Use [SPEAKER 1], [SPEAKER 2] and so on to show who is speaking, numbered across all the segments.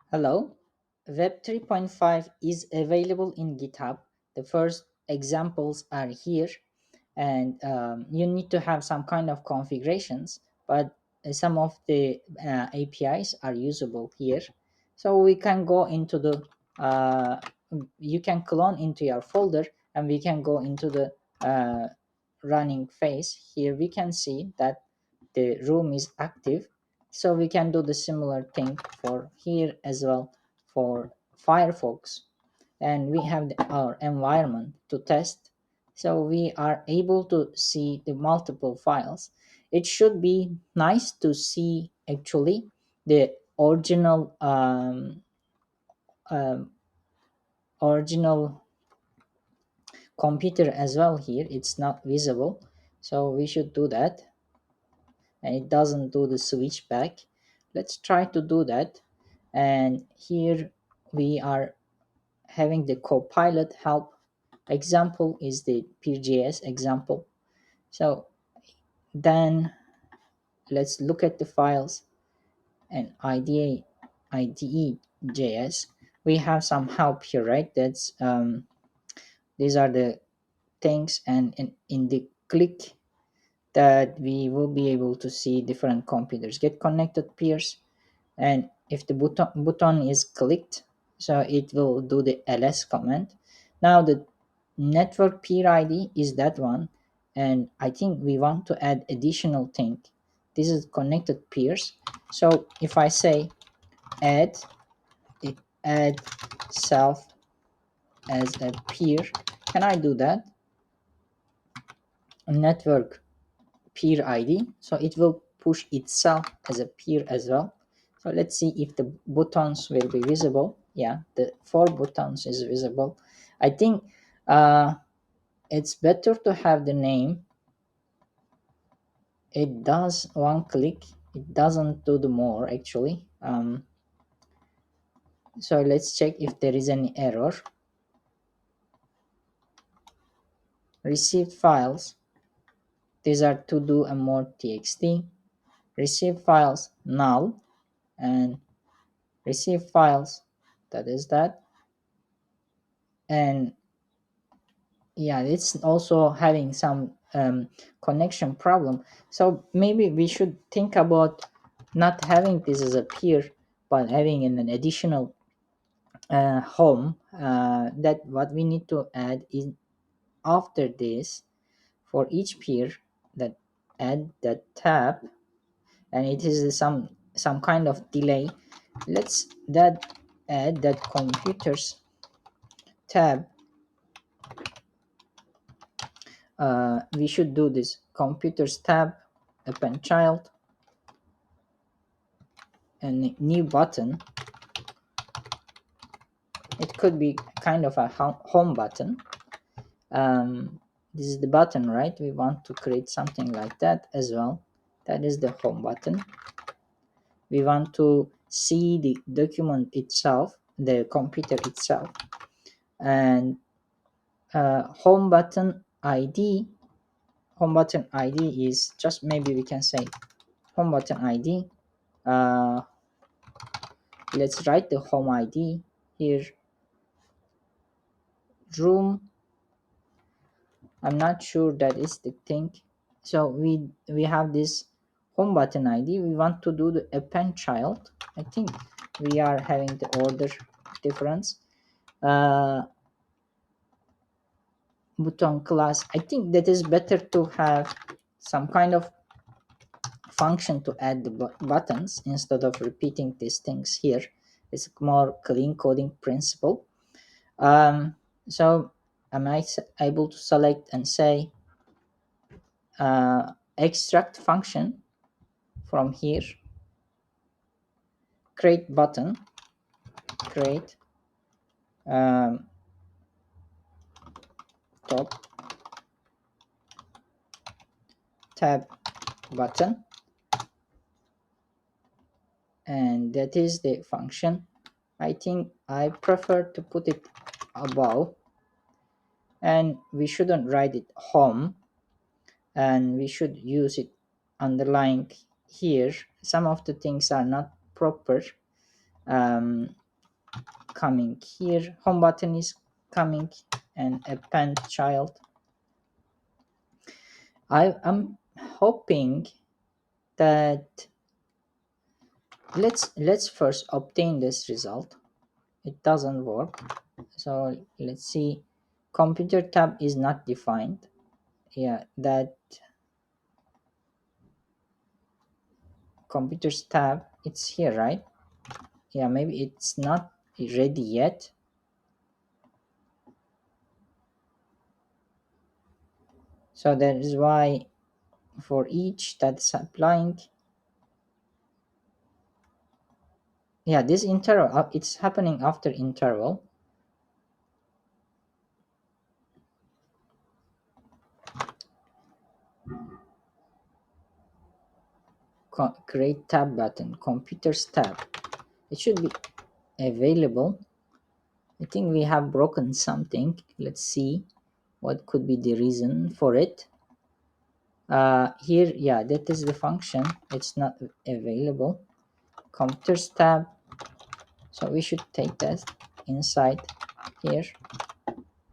[SPEAKER 1] Hello. Web 3.5 is available in GitHub. The first examples are here, and you need to have some kind of configurations, but some of the APIs are usable here. So we can go into the, uh, you can clone into your folder, and we can go into the running phase. Here we can see that the room is active, so we can do the similar thing for here as well for Firefox. And we have our environment to test, so we are able to see the multiple files. It should be nice to see actually the um, original computer as well. Here it's not visible, so we should do that, and it doesn't do the switch back. Let's try to do that. And here we are having the copilot help. Example is the peer.js example. So then let's look at the files and IDE.js. We have some help here, right? That's these are the things, and in the click that we will be able to see different computers get connected peers. And if the button is clicked, so it will do the ls command. Now the network peer id is that one, and I think we want to add additional thing. This is connected peers. So if I say add add self as a peer, can I do that? Network peer id, so it will push itself as a peer as well. So let's see if the buttons will be visible. Yeah, the four buttons is visible. I think it's better to have the name. It does one click, it doesn't do the more actually. So let's check if there is any error. Received files, these are to do and more txt. Received files null, and receive files, that is that. And yeah, it's also having some connection problem. So maybe we should think about not having this as a peer, but having an additional home. That what we need to add is after this, for each peer, that add that tab, and it is some kind of delay. Let's that add that computers tab. We should do this computers tab, append child, and new button. It could be kind of a home button. This is the button, right? We want to create something like that as well. That is the home button. We want to see the document itself, the computer itself. And home button id, home button id is just, maybe we can say home button id. uh, let's write the home id here. Room, I'm not sure that is the thing. So we have this home button id. We want to do the append child. I think we are having the order difference. Button class, I think that is better to have some kind of function to add the buttons instead of repeating these things here. It's more clean coding principle. So am I able to select and say extract function from here, create button, create um, top tab button, and that is the function. I think I prefer to put it above, and we shouldn't write it home, and we should use it underlying here. Some of the things are not proper. um, coming here, home button is coming, and append child. I'm hoping that let's first obtain this result. It doesn't work, so let's see. Computer tab is not defined. Yeah, that computers tab, it's here, right? Yeah, maybe it's not ready yet. So that is why for each that's applying, yeah, this interval, it's happening after interval. Create tab button, computers tab, it should be available. I think we have broken something. Let's see what could be the reason for it. Here, yeah, that is the function, it's not available. Computers tab, so we should take that inside here,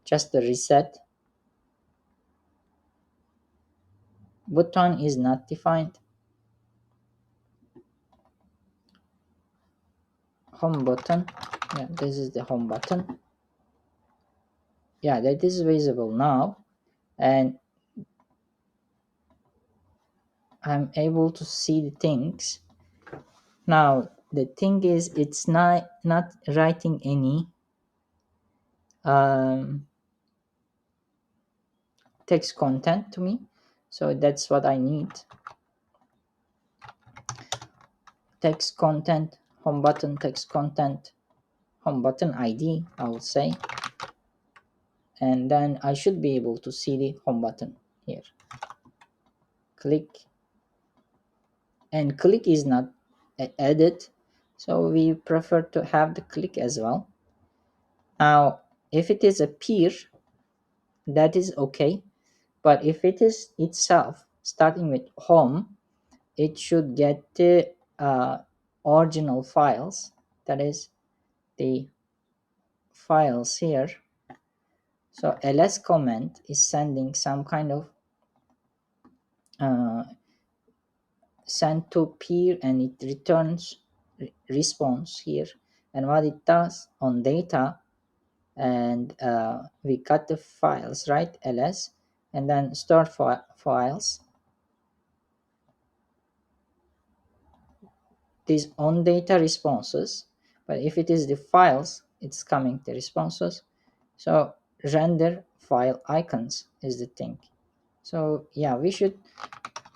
[SPEAKER 1] just the reset. Button is not defined. Home button, yeah, this is the home button. Yeah, that is visible now, and I'm able to see the things. Now the thing is, it's not writing any um, text content to me, so that's what I need. Text content, home button, text content, home button ID, I would say, and then I should be able to see the home button here. Click, and click is not added, so we prefer to have the click as well. Now if it is a peer, that is okay, but if it is itself starting with home, it should get the original files, that is the files here. So ls comment is sending some kind of uh, send to peer, and it returns response here, and what it does on data, and we got the files, right, ls, and then store files. These on data responses, but if it is the files, it's coming the responses. So render file icons is the thing. So yeah, we should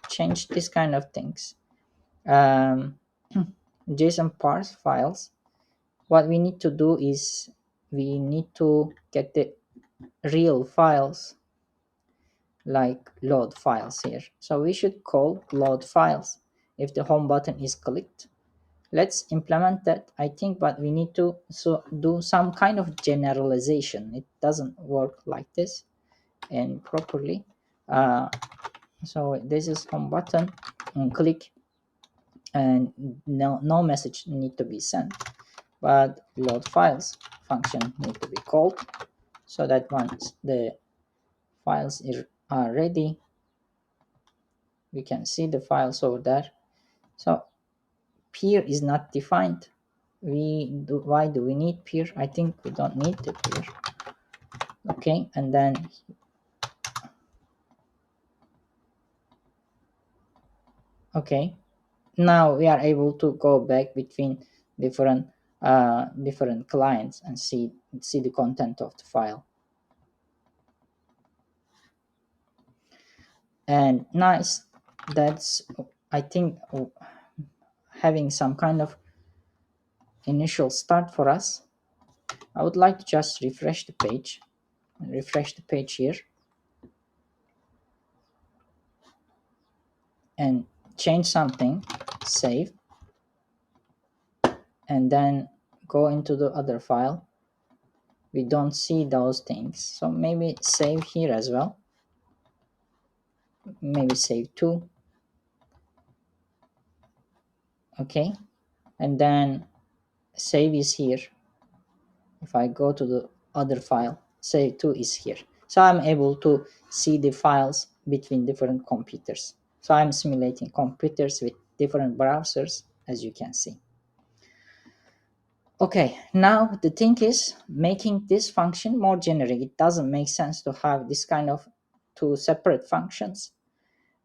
[SPEAKER 1] change this kind of things. JSON parse files, what we need to do is we need to get the real files, like load files here. So we should call load files if the home button is clicked. Let's implement that, I think, but we need to do some kind of generalization. It doesn't work like this and properly. So this is home button, and click, and no message need to be sent, but load files function need to be called, so that once the files are ready, we can see the files over there. So peer is not defined. Why do we need peer? I think we don't need the peer. Okay, and then okay, now we are able to go back between different clients and see the content of the file. And nice, that's, I think, having some kind of initial start for us. I would like to just refresh the page here, and change something, save, and then go into the other file. We don't see those things, so maybe save here as well, maybe save too. Okay, and then save is here. If I go to the other file, save to is here. So I'm able to see the files between different computers. So I'm simulating computers with different browsers, as you can see. Okay, now the thing is making this function more generic. It doesn't make sense to have this kind of two separate functions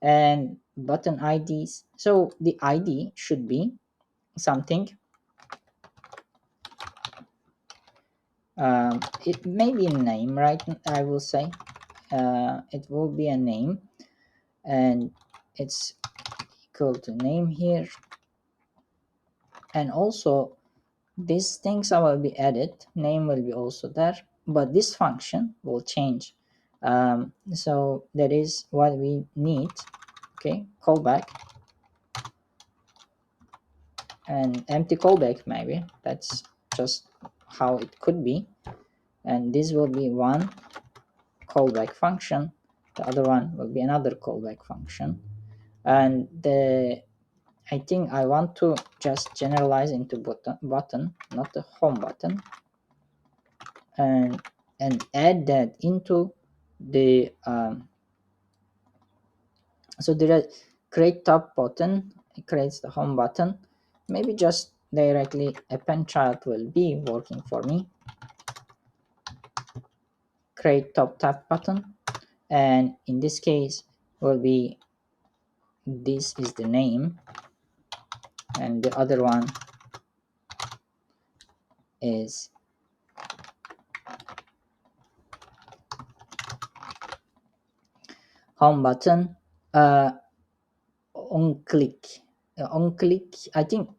[SPEAKER 1] and button IDs. So the ID should be something. It may be a name, right? I will say it will be a name, and it's equal to name here. And also these things will be added. Name will be also there, but this function will change. So that is what we need. Okay, callback and empty callback, maybe that's just how it could be. And this will be one callback function, the other one will be another callback function. And I think I want to just generalize into button, not the home button, and add that into the so the create top button. It creates the home button. Maybe just directly append child will be working for me. Create top tab button, and in this case will be, this is the name, and the other one is home button. On click, I think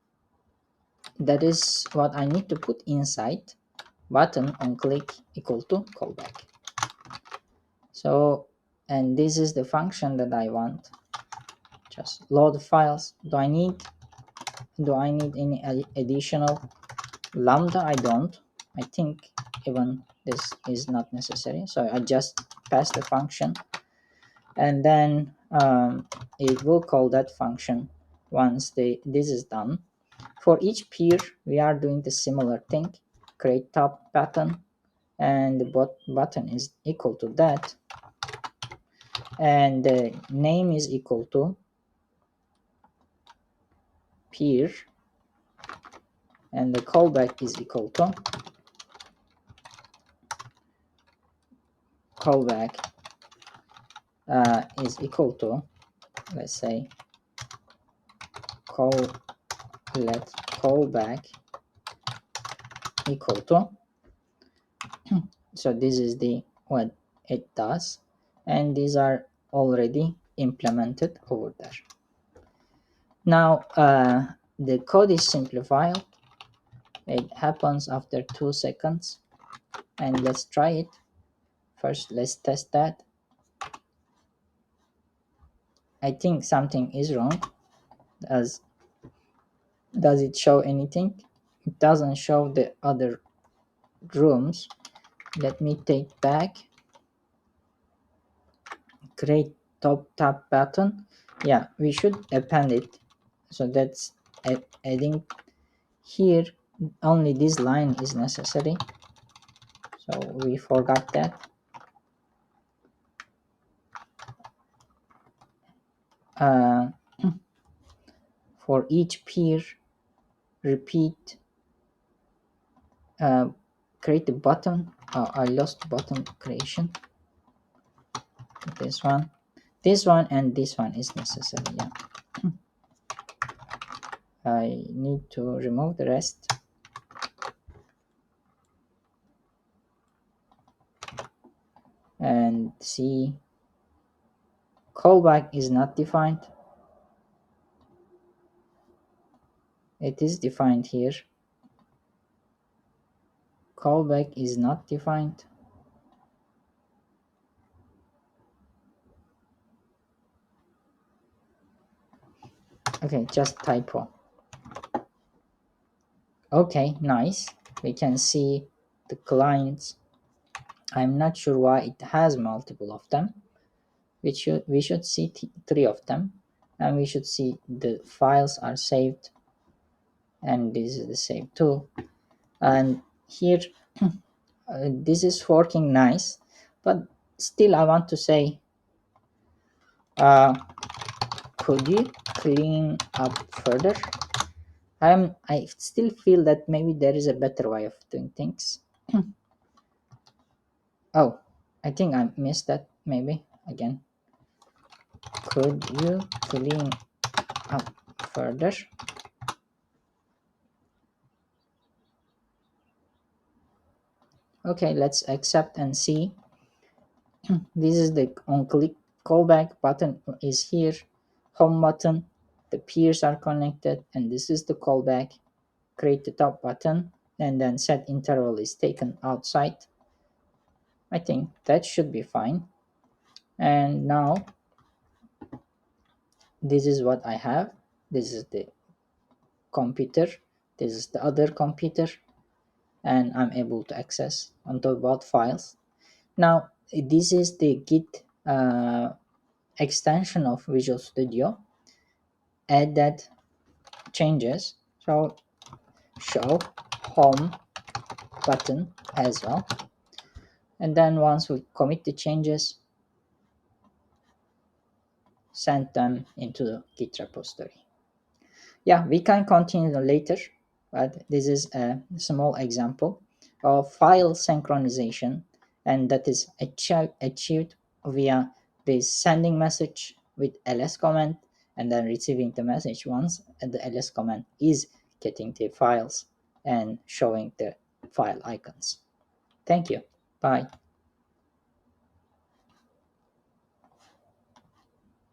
[SPEAKER 1] that is what I need to put inside. Button on click equal to callback. So, and this is the function that I want. Just load files. Do I need any additional lambda? I don't. I think even this is not necessary. So I just pass the function, and then it will call that function once this is done. For each peer, we are doing the similar thing. Create top button, and the button is equal to that, and the name is equal to peer, and the callback is equal to callback is equal to, let's say, let callback equal to. So this is the what it does, and these are already implemented over there. Now the code is simplified. It happens after 2 seconds, and let's try it. First, let's test that. I think something is wrong. Does it show anything? It doesn't show the other rooms. Let me take back. Create top tab button. Yeah, we should append it. So that's adding here. Only this line is necessary. So we forgot that. Uh, for each peer, repeat. Create the button. I lost button creation. This one, and this one is necessary. Yeah, I need to remove the rest. And see, callback is not defined. It is defined here. Callback is not defined. Okay, just typo. Okay, nice. We can see the clients. I'm not sure why it has multiple of them. We should see 3 of them, and we should see the files are saved and this is the same tool. And here, this is working nice, but still I want to say, uh, could you clean up further? I still feel that maybe there is a better way of doing things. Oh, I think I missed that. Maybe again. Could you clean up further? Okay, let's accept and see. This is the on click callback button is here. Home button. The peers are connected, and this is the callback. Create the top button, and then set interval is taken outside. I think that should be fine. And now this is what I have. This is the computer, this is the other computer, and I'm able to access onto both files. Now this is the Git extension of Visual Studio. Add that changes, so show home button as well, and then once we commit the changes, send them into the Git repository. Yeah, we can continue later, but this is a small example of file synchronization, and that is achieved via this sending message with ls command and then receiving the message once the ls command is getting the files and showing the file icons. Thank you. Bye.